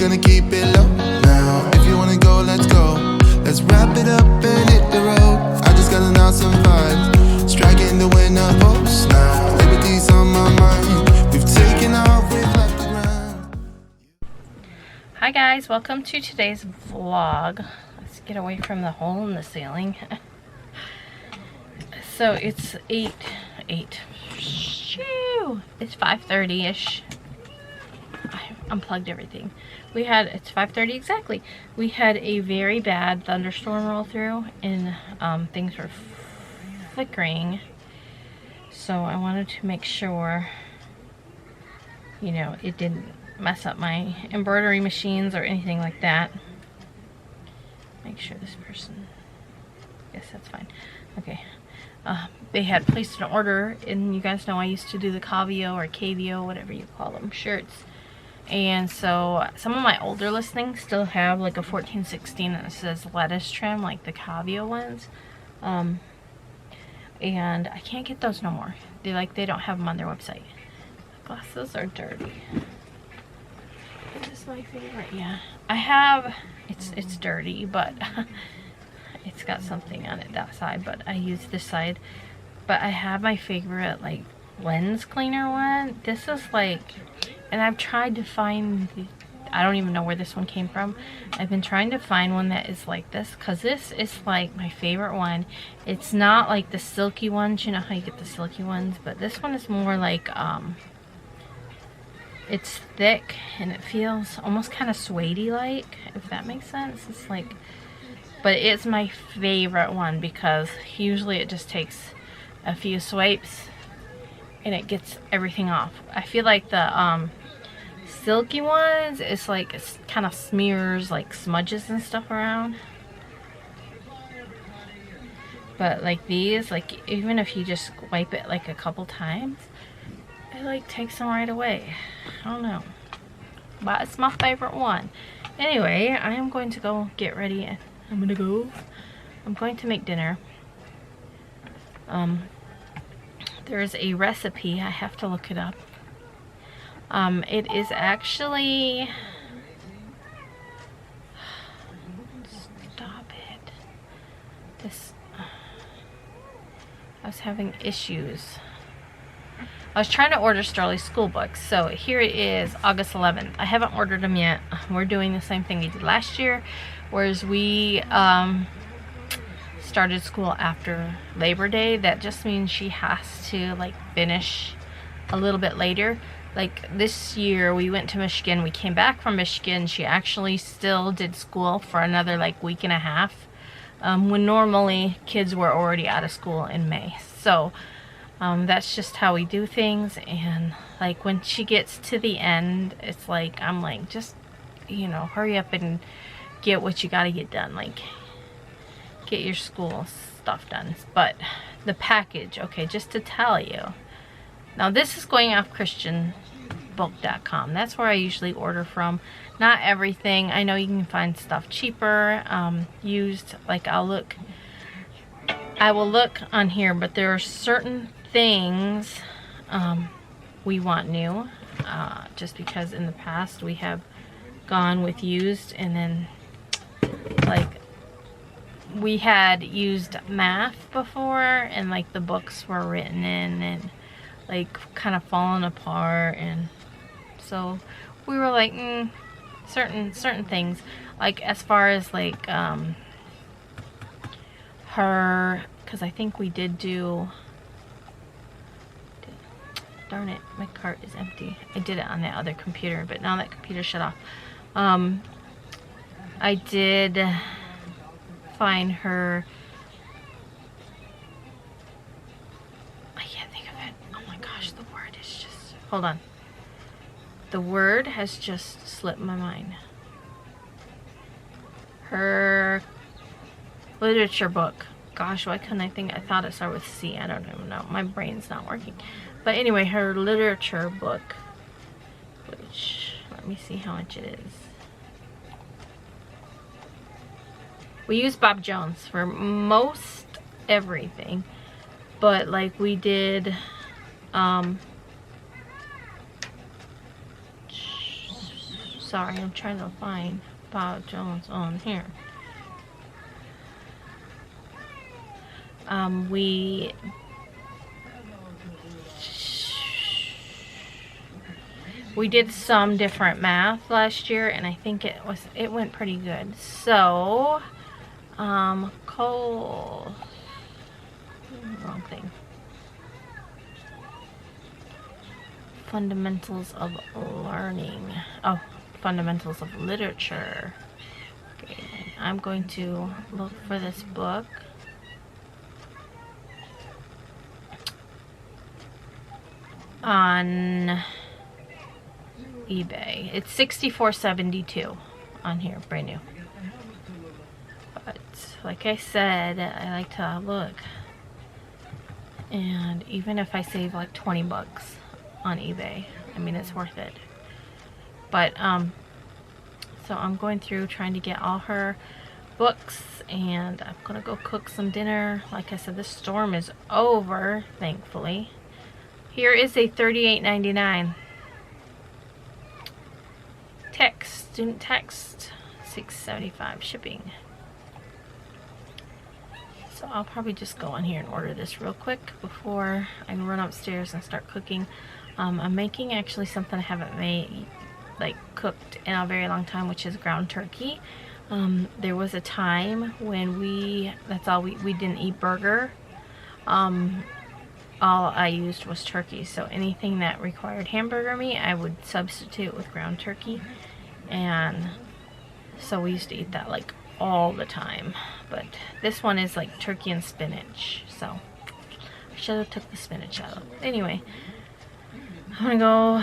gonna keep it low now. If you wanna go, let's go. Let's wrap it up and hit the road. I just got an awesome vibe, striking the winner post now. Liberty's on my mind. We've taken off, we've left the ground. Hi guys, welcome to today's vlog. Let's get away from the hole in the ceiling. So it's 8. Shoo! It's 5:30ish. I unplugged everything. It's 5:30 exactly. We had a very bad thunderstorm roll through and things were flickering. So I wanted to make sure, you know, it didn't mess up my embroidery machines or anything like that. Make sure this person, yes, that's fine. Okay. They had placed an order, and you guys know I used to do the Cavio or Cavio, whatever you call them, shirts. And so some of my older listings still have like a 1416 that says lettuce trim, like the Cavio ones. And I can't get those no more. They don't have them on their website. The glasses are dirty. This is my favorite. Yeah, I have. It's dirty, but it's got something on it that side. But I use this side. But I have my favorite like lens cleaner one. This is like, and I've tried to find. I don't even know where this one came from. I've been trying to find one that is like this, because this is like my favorite one. It's not like the silky ones. You know how you get the silky ones, but this one is more like it's thick and it feels almost kind of suede-y like, if that makes sense. It's like, but it's my favorite one because usually it just takes a few swipes and it gets everything off. I feel like the silky ones, it's like it kind of smears like smudges and stuff around. But like these, like even if you just wipe it like a couple times, it like takes them right away. I don't know, but it's my favorite one. Anyway, I am going to go get ready and I'm going to make dinner. There's a recipe, I have to look it up. It is actually, stop it. I was having issues. I was trying to order Swirly school books, so here it is, August 11th. I haven't ordered them yet. We're doing the same thing we did last year, whereas we started school after Labor Day. That just means she has to like finish a little bit later. Like this year we went to Michigan, we came back from Michigan, she actually still did school for another like week and a half, when normally kids were already out of school in May. So that's just how we do things. And like when she gets to the end, it's like I'm like, just, you know, hurry up and get what you gotta get done, like get your school stuff done. But the package, okay, just to tell you, now this is going off christianbook.com. That's where I usually order from. Not everything. I know you can find stuff cheaper, used. Like I will look on here, but there are certain things we want new, just because in the past we have gone with used, and then like we had used math before and like the books were written in and like kind of falling apart, and so we were like certain things, like as far as like her, because I think we did do, darn it, my cart is empty. I did it on that other computer, but now that computer shut off. I did find her, I can't think of it. Oh my gosh, the word is just, hold on. The word has just slipped my mind. Her literature book. Gosh, why couldn't I think? I thought it started with C. I don't even know. My brain's not working. But anyway, her literature book, which, let me see how much it is. We use Bob Jones for most everything, but like we did Sorry, I'm trying to find Bob Jones on here. We did some different math last year, and I think it went pretty good. So, wrong thing. Fundamentals of learning. Oh, fundamentals of literature. Okay, I'm going to look for this book. On eBay. It's $64.72 on here, brand new. But like I said, I like to look, and even if I save like 20 bucks on eBay, I mean, it's worth it. But so I'm going through trying to get all her books, and I'm gonna go cook some dinner. Like I said, this storm is over, thankfully. Here is a $38.99 text, student text, $6.75 shipping. So I'll probably just go on here and order this real quick before I run upstairs and start cooking. I'm making actually something I haven't made, like cooked in a very long time, which is ground turkey. There was a time when we didn't eat burger. All I used was turkey, so anything that required hamburger meat I would substitute with ground turkey, and so we used to eat that like all the time. But this one is like turkey and spinach, so I should have took the spinach out. Anyway, I'm gonna go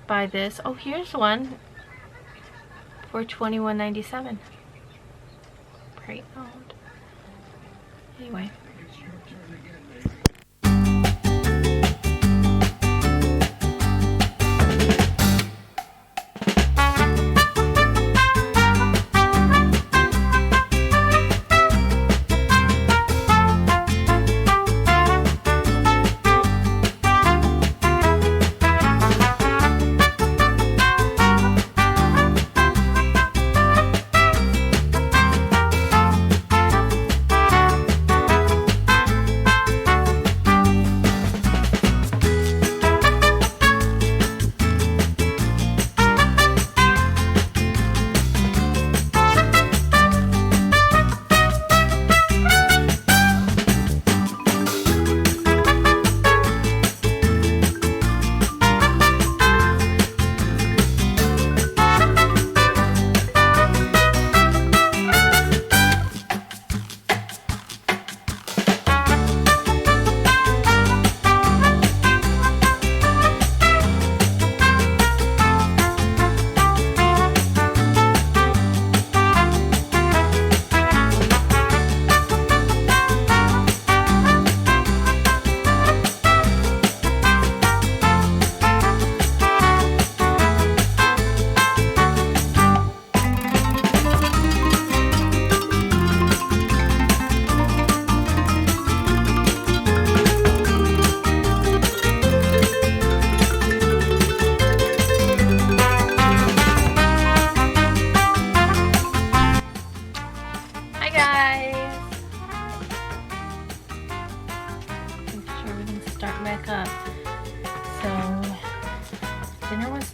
buy this. Oh, here's one for $21.97. Pre-owned. Anyway.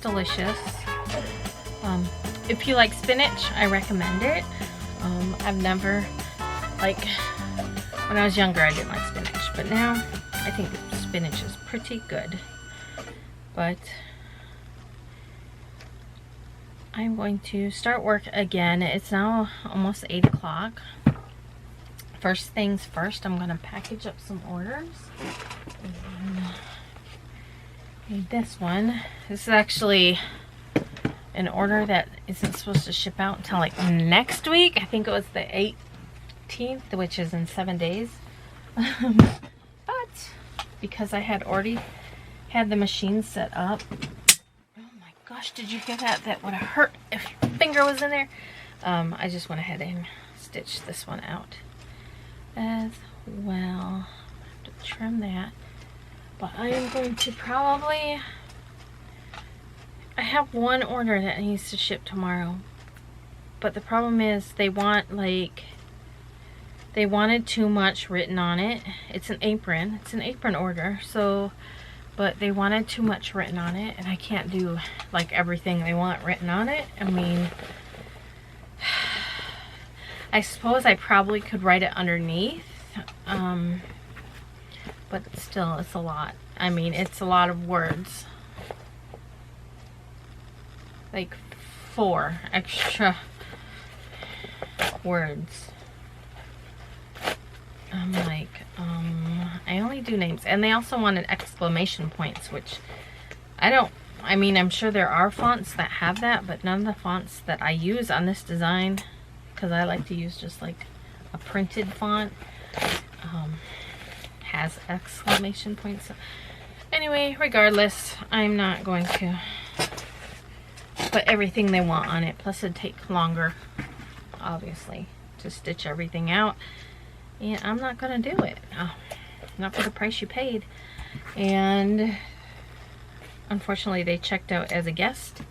Delicious. If you like spinach, I recommend it. I've never, like, when I was younger I didn't like spinach, but now I think spinach is pretty good. But I'm going to start work again. It's now almost 8 o'clock. First things first, I'm going to package up some orders. Need this one. This is actually an order that isn't supposed to ship out until like next week. I think it was the 18th, which is in 7 days. But because I had already had the machine set up. Oh my gosh, did you hear that? That would have hurt if your finger was in there. I just went ahead and stitched this one out as well. I have to trim that. But I am going to probably, I have one order that needs to ship tomorrow. But the problem is they want like, they wanted too much written on it. It's an apron. It's an apron order. So, but they wanted too much written on it, and I can't do like everything they want written on it. I mean, I suppose I probably could write it underneath. But still, it's a lot. I mean, it's a lot of words. Like 4 extra words. I'm like, I only do names. And they also wanted exclamation points, which I mean, I'm sure there are fonts that have that, but none of the fonts that I use on this design, because I like to use just like a printed font, has exclamation points. So anyway, regardless, I'm not going to put everything they want on it. Plus it'd take longer, obviously, to stitch everything out. And I'm not gonna do it. Not for the price you paid. And unfortunately they checked out as a guest,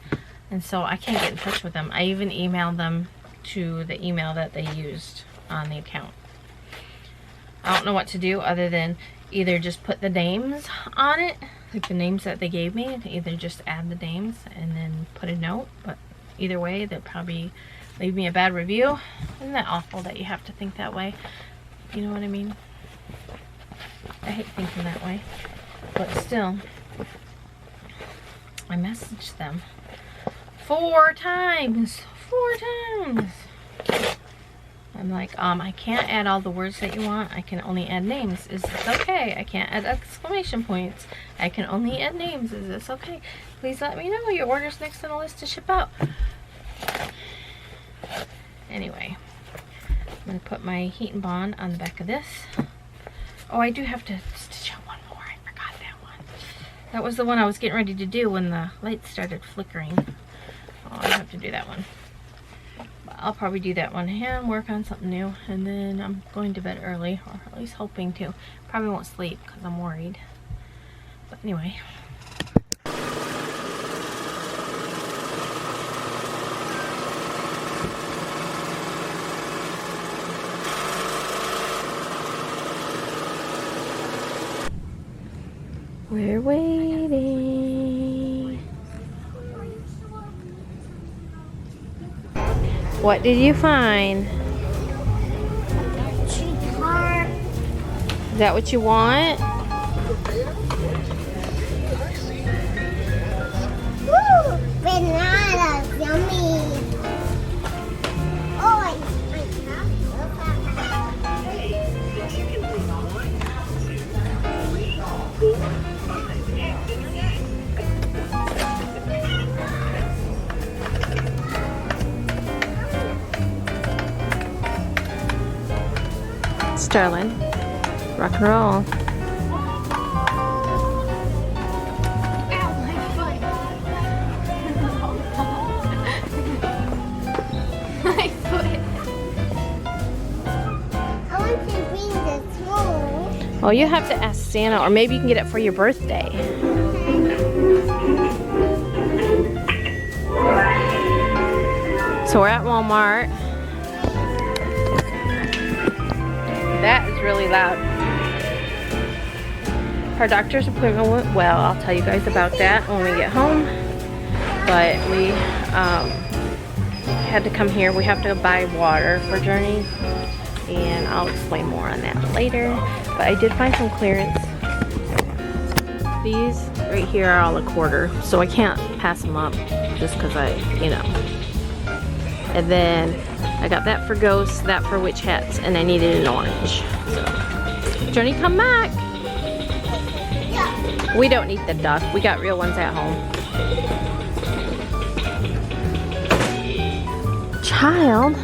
and so I can't get in touch with them. I even emailed them to the email that they used on the account. I don't know what to do other than either just put the names on it, like the names that they gave me, to either just add the names and then put a note. But either way, they'll probably leave me a bad review. Isn't that awful that you have to think that way? You know what I mean? I hate thinking that way. But still, I messaged them 4 times. 4 times. I'm like, I can't add all the words that you want. I can only add names. Is this okay? I can't add exclamation points. I can only add names. Is this okay? Please let me know. Your order's next on the list to ship out. Anyway, I'm going to put my heat and bond on the back of this. Oh, I do have to stitch out one more. I forgot that one. That was the one I was getting ready to do when the lights started flickering. Oh, I have to do that one. I'll probably do that one and work on something new, and then I'm going to bed early, or at least hoping to. Probably won't sleep because I'm worried. But anyway. We're waiting. What did you find? Is that what you want? Woo! Bananas, yummy. Oh, Sterling, rock and roll. my foot. I want to bring this home. Well, you have to ask Santa, or maybe you can get it for your birthday. So we're at Walmart. That is really loud. Our doctor's appointment went well. I'll tell you guys about that when we get home. But we had to come here. We have to buy water for Journey, and I'll explain more on that later. But I did find some clearance. These right here are all $1, so I can't pass them up just because you know. And then I got that for ghosts, that for witch hats, and I needed an orange. So, Journey, come back. We don't need the duck. We got real ones at home. Child.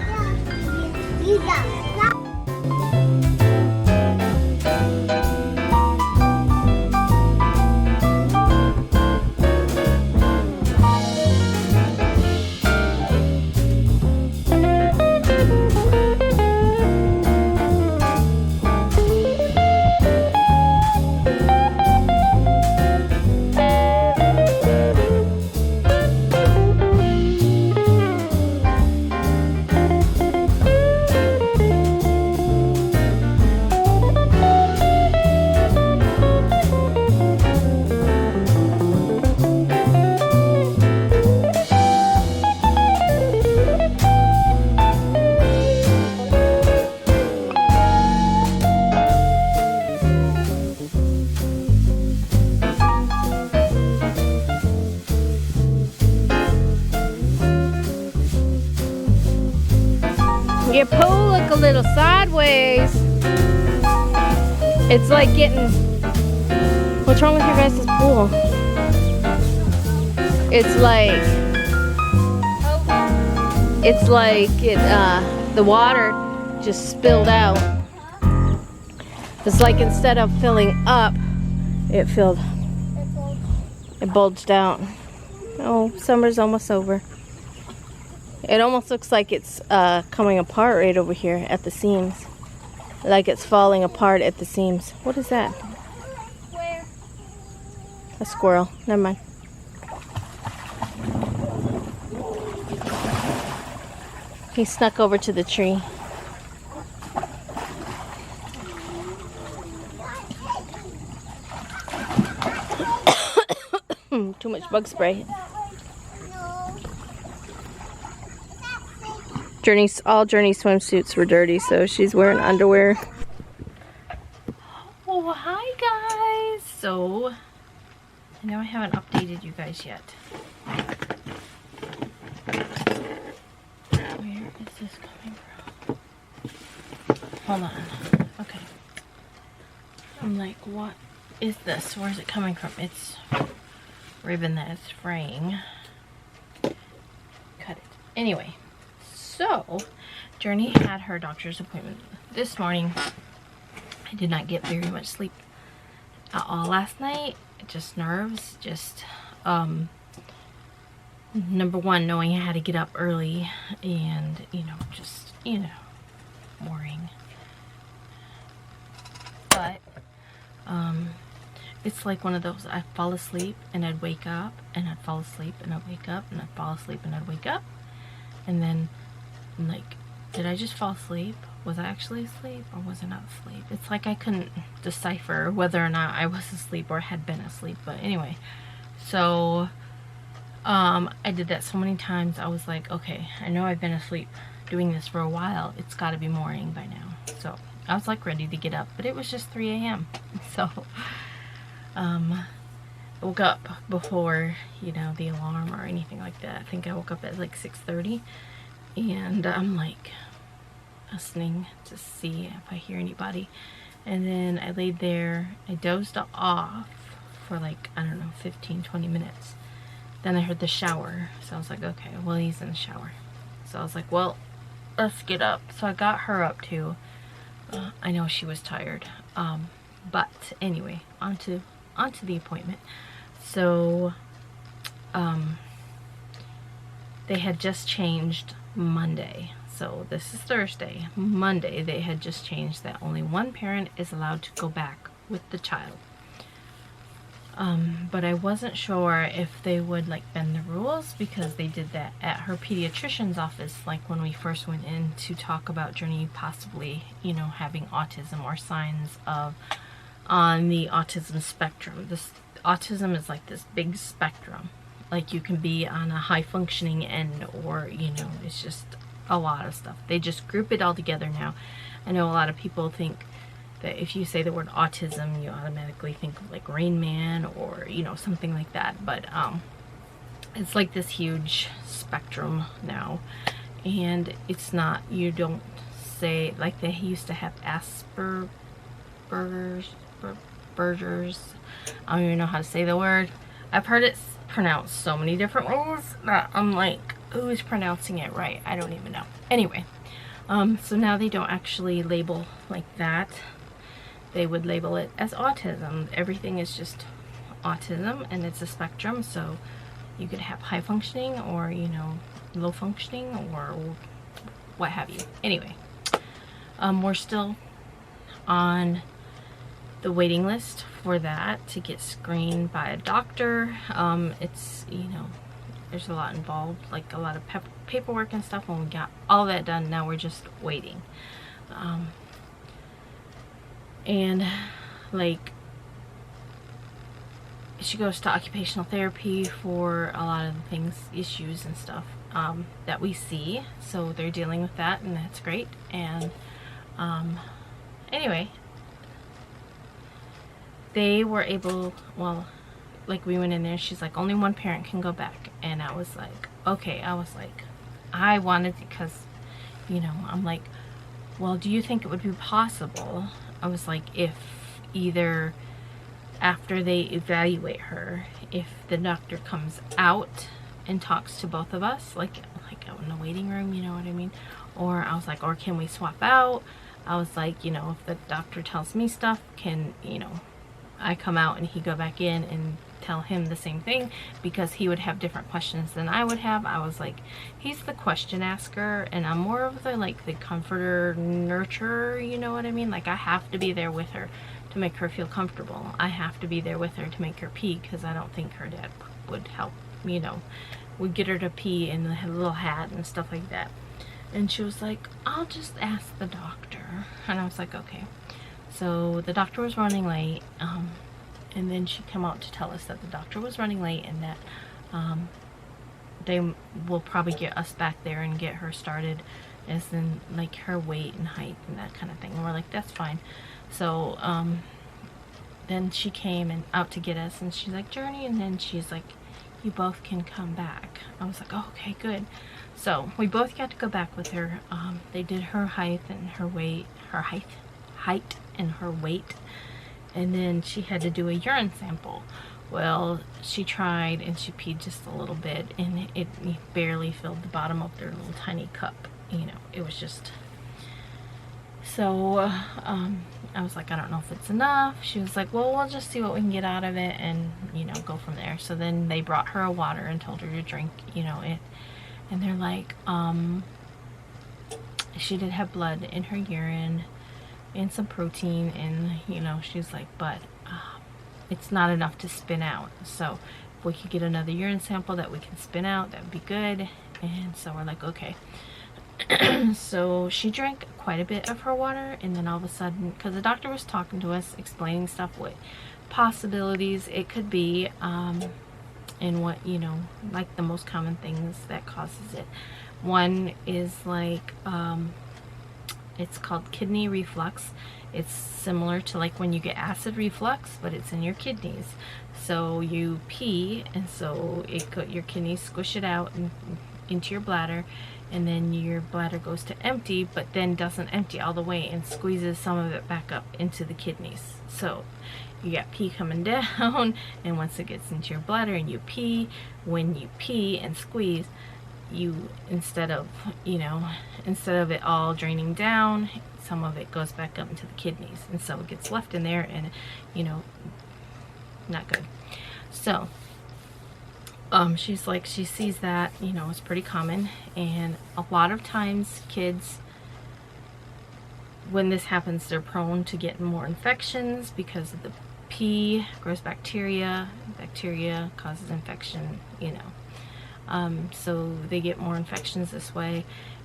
go sideways. It's like getting... What's wrong with your guys' pool? It's like the water just spilled out. It's like instead of filling up, it bulged out. Oh, summer's almost over. It almost looks like it's coming apart right over here at the seams. Like it's falling apart at the seams. What is that? Where? A squirrel. Never mind. He snuck over to the tree. Too much bug spray. All Journey's swimsuits were dirty, so she's wearing underwear. Oh, hi guys. So, I know I haven't updated you guys yet. Where is this coming from? Hold on. Okay. I'm like, what is this? Where is it coming from? It's ribbon that is fraying. Cut it. Anyway, so Journey had her doctor's appointment this morning. I did not get very much sleep at all last night. Just nerves. Just number one, knowing I had to get up early, and just worrying. But it's like one of those, I'd fall asleep and I'd wake up, and I'd fall asleep and I'd wake up, and I'd fall asleep and I'd wake up, and then I'm like, did I just fall asleep? Was I actually asleep, or was I not asleep? It's like I couldn't decipher whether or not I was asleep or had been asleep. But anyway, so I did that so many times. I was like, okay, I know I've been asleep doing this for a while. It's got to be morning by now. So I was like ready to get up, but it was just 3 a.m. So I woke up before the alarm or anything like that. I think I woke up at like 6:30, and I'm like listening to see if I hear anybody, and then I laid there. I dozed off for like, I don't know, 15-20 minutes. Then I heard the shower, so I was like, okay, well, he's in the shower. So I was like, well, let's get up. So I got her up too. I know she was tired, but anyway, on to the appointment. So they had just changed Monday. So this is Thursday. Monday they had just changed that only one parent is allowed to go back with the child. But I wasn't sure if they would like bend the rules, because they did that at her pediatrician's office, like when we first went in to talk about Journey possibly, having autism or signs of on the autism spectrum. This autism is like this big spectrum. Like you can be on a high functioning end, or it's just a lot of stuff. They just group it all together now. I know a lot of people think that if you say the word autism, you automatically think of like Rain Man or something like that, but it's like this huge spectrum now, and it's not, you don't say, like they used to have Asperger's, I don't even know how to say the word. I've heard it pronounced so many different ways that I'm like, who's pronouncing it right? I don't even know. Anyway, so now they don't actually label like that. They would label it as autism. Everything is just autism, and it's a spectrum, so you could have high functioning or low functioning or what have you. Anyway, we're still on the waiting list for that to get screened by a doctor. It's there's a lot involved, like a lot of paperwork and stuff. When we got all that done, now we're just waiting. And like, she goes to occupational therapy for a lot of the things, issues and stuff that we see, so they're dealing with that, and that's great. And anyway, they were able, well, like we went in there, she's like, only one parent can go back, and I was like, okay. I was like, I wanted, because I'm like, well, do you think it would be possible? I was like, if either after they evaluate her, if the doctor comes out and talks to both of us, like out in the waiting room, you know what I mean? Or I was like, or can we swap out? I was like, you know, if the doctor tells me stuff, can, you know, I come out and he go back in and tell him the same thing, because he would have different questions than I would have. I was like, he's the question asker and I'm more of the like the comforter, nurturer, you know what I mean? Like I have to be there with her to make her feel comfortable. I have to be there with her to make her pee, because I don't think her dad would help, you know, would get her to pee in the little hat and stuff like that. And she was like, I'll just ask the doctor. And I was like, okay. So the doctor was running late, and then she came out to tell us that the doctor was running late and that they will probably get us back there and get her started as in like her weight and height and that kind of thing. And we're like, that's fine. So then she came and out to get us, and she's like, Journey, and then she's like, you both can come back. I was like, oh, okay, good. So we both got to go back with her. They did her height and her weight, her height and her weight, and then she had to do a urine sample. Well, she tried and she peed just a little bit, and it barely filled the bottom of their little tiny cup. You know, it was just... So I was like, I don't know if it's enough. She was like, well, we'll just see what we can get out of it and, you know, go from there. So then they brought her a water and told her to drink, you know, it. And they're like, she did have blood in her urine and some protein, and, you know, she's like, but it's not enough to spin out. So if we could get another urine sample that we can spin out, that would be good. And so we're like, okay. So she drank quite a bit of her water, and then all of a sudden, because the doctor was talking to us, explaining stuff, what possibilities it could be, and what, you know, like the most common things that causes it. One is like, it's called kidney reflux. It's similar to like when you get acid reflux, but it's in your kidneys. So you pee, and so your kidneys squish it out and into your bladder, and then your bladder goes to empty, but then doesn't empty all the way and squeezes some of it back up into the kidneys. So you got pee coming down, and once it gets into your bladder and you pee, when you pee and squeeze, you, instead of it all draining down, some of it goes back up into the kidneys, and so it gets left in there, and, you know, not good. So she's like, she sees that, you know, it's pretty common, and a lot of times kids, when this happens, they're prone to getting more infections because of the pee grows bacteria. Bacteria causes infection, you know. So they get more infections this way,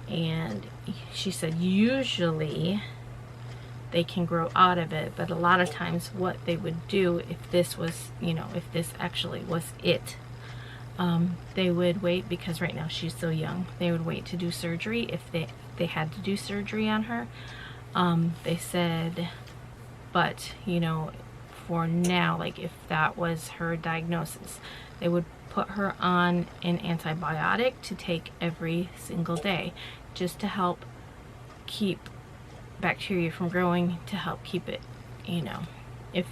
and she said usually they can grow out of it, but a lot of times what they would do, if this was, you know, if this actually was it, they would wait, because right now she's so young, they would wait to do surgery if they had to do surgery on her. They said, but, you know, for now, like if that was her diagnosis, they would put her on an antibiotic to take every single day, just to help keep bacteria from growing, to help keep it, you know, if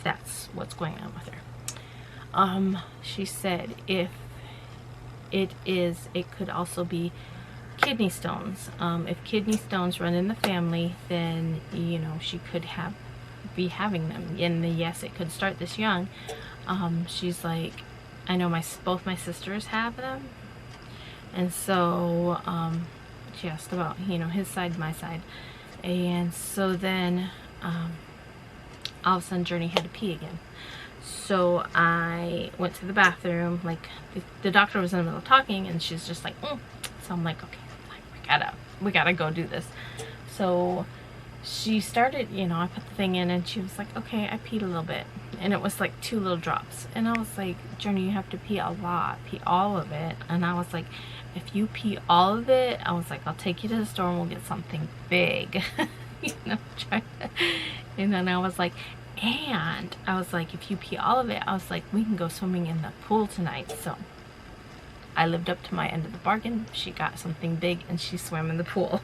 that's what's going on with her. She said if it could also be kidney stones. If kidney stones run in the family, then, you know, she could be having them. And yes, it could start this young. She's like, I know both my sisters have them, and so she asked about, you know, his side, my side, and so then all of a sudden Journey had to pee again. So I went to the bathroom, like the doctor was in the middle of talking, and she's just like, So I'm like, okay, we gotta go do this. So she started, you know, I put the thing in, and she was like, okay, I peed a little bit, and it was like 2 little drops, and I was like, Journey, you have to pee a lot, pee all of it. And I was like, if you pee all of it, I was like, I'll take you to the store and we'll get something big. You know, and then I was like, if you pee all of it, I was like, we can go swimming in the pool tonight. So I lived up to my end of the bargain. She got something big and she swam in the pool.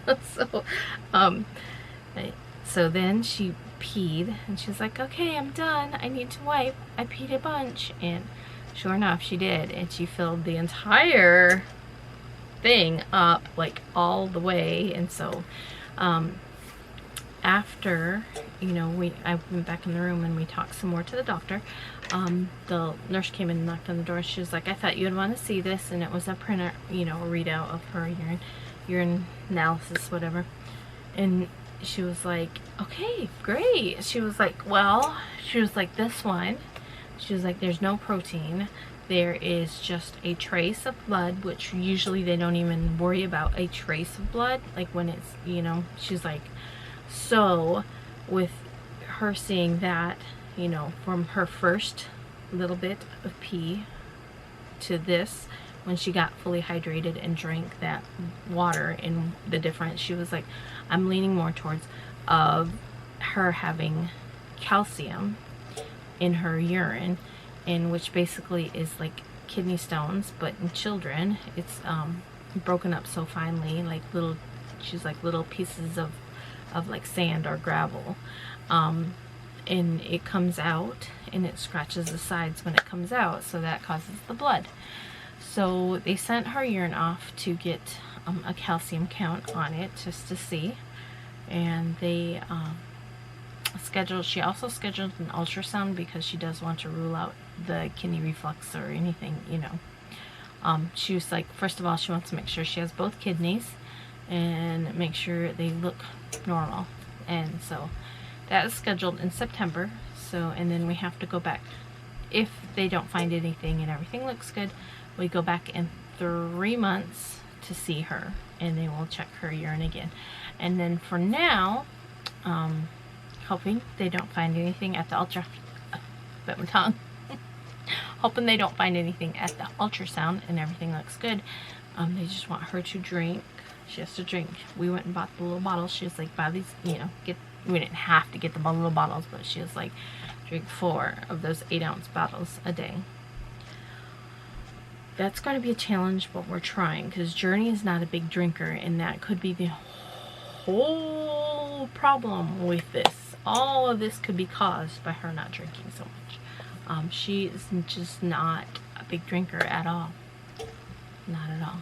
So then she peed and she's like, okay, I'm done. I need to wipe. I peed a bunch. And sure enough, she did. And she filled the entire thing up, like all the way. And so after, you know, I went back in the room and we talked some more to the doctor. The nurse came in and knocked on the door. She was like, I thought you'd want to see this. And it was a printer, you know, a readout of her urine analysis, whatever. And she was like, okay, great. She was like, well, she was like, this one, she was like, there's no protein. There is just a trace of blood, which usually they don't even worry about a trace of blood, like when it's, you know. She's like, so with her seeing that, you know, from her first little bit of pee to this, when she got fully hydrated and drank that water, and the difference, she was like, I'm leaning more towards of her having calcium in her urine, in which basically is like kidney stones, but in children it's broken up so finely, like little, she's like little pieces of like sand or gravel, and it comes out and it scratches the sides when it comes out, so that causes the blood. So they sent her urine off to get a calcium count on it, just to see. And they she also scheduled an ultrasound because she does want to rule out the kidney reflux or anything, you know. She was like, first of all, she wants to make sure she has both kidneys and make sure they look normal. And so that is scheduled in September. So, and then we have to go back. If they don't find anything and everything looks good, we go back in 3 months to see her, and they will check her urine again. And then for now, hoping they don't find anything at the hoping they don't find anything at the ultrasound and everything looks good. They just want her to drink. She has to drink. We went and bought the little bottles. She was like, buy these, you know, we didn't have to get the little bottles, but she was like, drink 4 of those 8-ounce bottles a day. That's going to be a challenge, but we're trying, because Journey is not a big drinker, and that could be the whole problem with this. All of this could be caused by her not drinking so much. She is just not a big drinker at all. Not at all.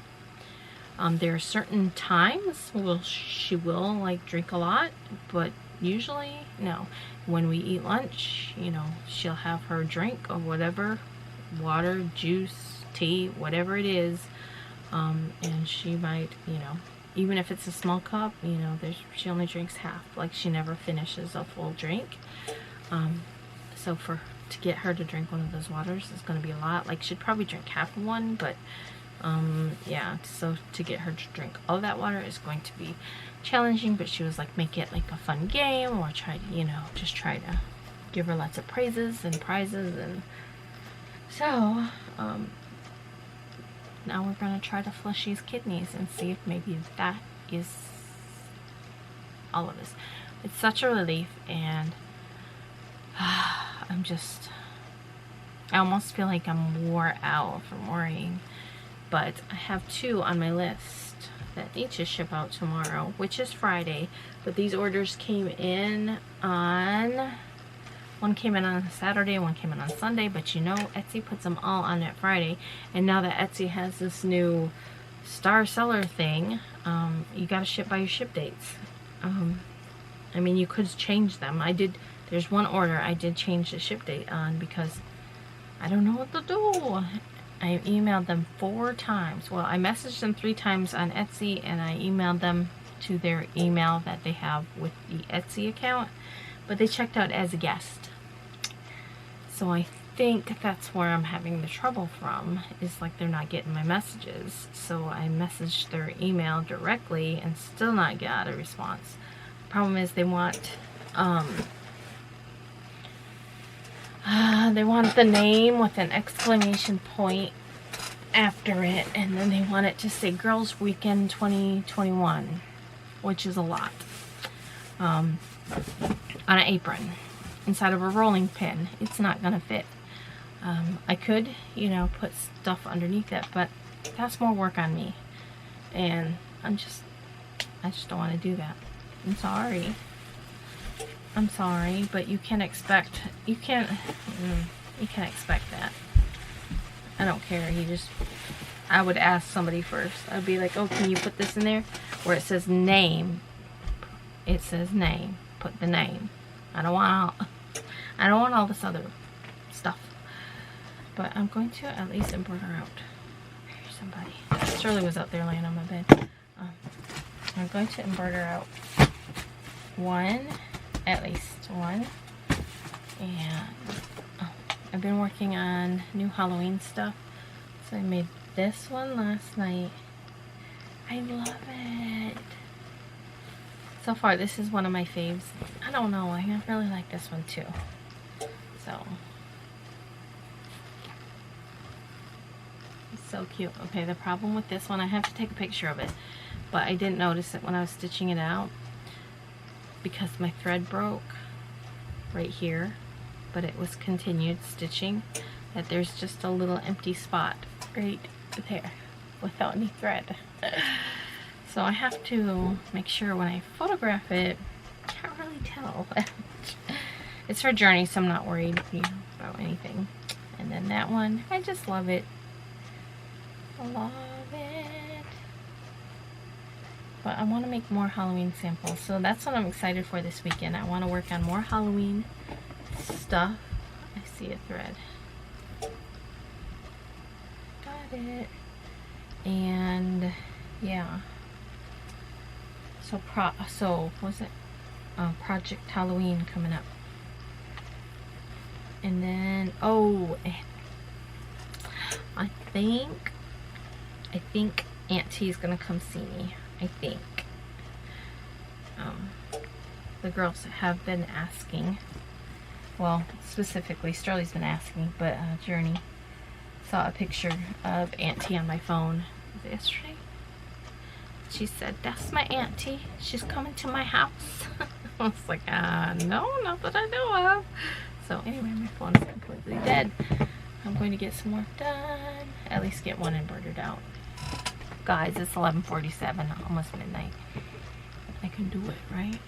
There are certain times she will like drink a lot, but usually no. When we eat lunch, you know, she'll have her drink or whatever, water, juice, tea, whatever it is, and she might, you know, even if it's a small cup, you know, she only drinks half. Like, she never finishes a full drink. So to get her to drink one of those waters is going to be a lot. Like, she'd probably drink half of one, but yeah, so to get her to drink all that water is going to be challenging. But she was like, make it like a fun game, or try to, you know, just try to give her lots of praises and prizes. And so now we're going to try to flush these kidneys and see if maybe that is all of this. It's such a relief, and I almost feel like I'm wore out from worrying. But I have 2 on my list that need to ship out tomorrow, which is Friday. But these orders came in on, one came in on Saturday, one came in on Sunday. But you know, Etsy puts them all on at Friday. And now that Etsy has this new star seller thing, you gotta ship by your ship dates. I mean, you could change them. There's one order I did change the ship date on because I don't know what to do. I emailed them 4 times. Well, I messaged them 3 times on Etsy, and I emailed them to their email that they have with the Etsy account, but they checked out as a guest. So I think that's where I'm having the trouble from, is like they're not getting my messages. So I messaged their email directly and still not got a response. The problem is they want the name with an exclamation point after it, and then they want it to say Girls Weekend 2021, which is a lot, on an apron inside of a rolling pin. It's not gonna fit. I could, you know, put stuff underneath it, but that's more work on me. And I just don't want to do that. I'm sorry. I'm sorry, but you can't expect that. I don't care. I would ask somebody first. I'd be like, oh, can you put this in there? Where it says name. It says name. Put the name. I don't want all this other stuff. But I'm going to at least embroider out. Here's somebody. Shirley was out there laying on my bed. I'm going to embroider out at least one. And I've been working on new Halloween stuff. So I made this one last night. I love it. So far, this is one of my faves. I don't know, I really like this one too. So, it's so cute. Okay, the problem with this one, I have to take a picture of it, but I didn't notice it when I was stitching it out because my thread broke right here, but it was continued stitching, that there's just a little empty spot right there without any thread. So I have to make sure when I photograph it, I can't really tell. It's her journey, so I'm not worried about anything. And then that one, I just love it. I love it. But I want to make more Halloween samples, so that's what I'm excited for this weekend. I want to work on more Halloween stuff. I see a thread. Got it. And yeah. So was it Project Halloween coming up? And then I think Auntie is gonna come see me. I think the girls have been asking. Well, specifically Sterling's been asking, but Journey saw a picture of Auntie on my phone yesterday. She said, "That's my auntie. She's coming to my house." I was like, no, not that I know of. So anyway, my phone is completely dead. I'm going to get some work done. At least get one embroidered out. Guys, it's 11:47, almost midnight. I can do it, right?